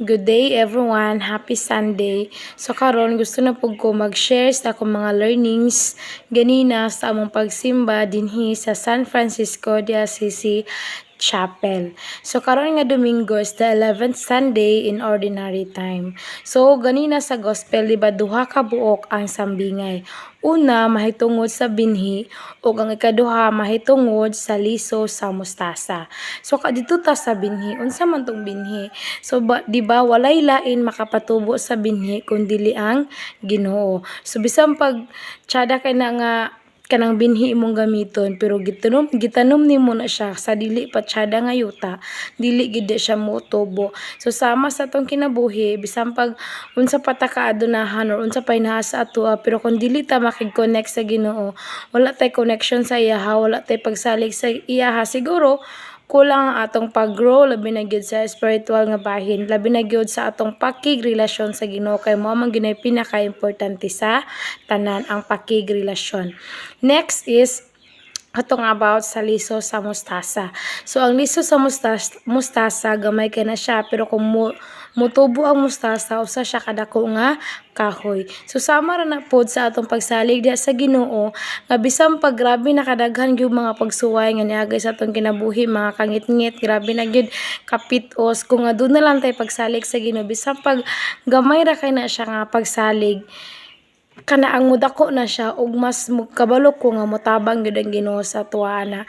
Good day everyone, happy Sunday. So karon gusto na pug ko mag-share sa akong mga learnings ganina sa among pagsimba dinhi sa San Francisco de Assisi Chapel. So karon nga Domingo is the 11th Sunday in ordinary time. So ganina sa gospel di ba duha ka buok ang sambingay. Una mahitungod sa binhi ug ang ikaduha mahitungod sa liso sa mustasa. So kadto ta sa binhi, unsa man tong binhi? So di ba walay lain makapatubo sa binhi kundi ang Ginoo. So bisan pag tiyada kay na nga kanang binhi imong gamiton pero gitanom nimo na siya sa dili pa tiyada nga yuta, dili gid siya motubo. So sama sa tong kinabuhi bisan pag unsa pa ta kaadunahan or unsa pa naa sa atoa pero kung dili ta makig-connect sa Ginoo, wala tay connection sa iya, wala tay pagsalig sa iya, siguro kulang ang atong pag-grow labi na gyud sa spiritual nga bahin, labi na gyud sa atong pakigrelasyon sa Ginoo kay mao man gyud pinaka-importante sa tanan ang pakigrelasyon. Next is atong about sa liso sa mustasa. So ang liso sa mustasa gamay kay na siya pero kung mutubo ang mustasa usa siya kadako nga kahoy. So sama ra na pod sa atong pagsalig diha sa Ginoo nga bisan pag grabe na kadaghan gyud mga pagsuway nga niagay sa atong kinabuhi, mga kangit-ngit, grabe na gyud kapitos, kung aduna lang tay pagsalig sa Ginoo bisan pag gamay ra kay na siya nga pagsalig kana ang mudako na siya ug mas kabalo ko nga motabang gyud ang Ginoo sa tuwa na.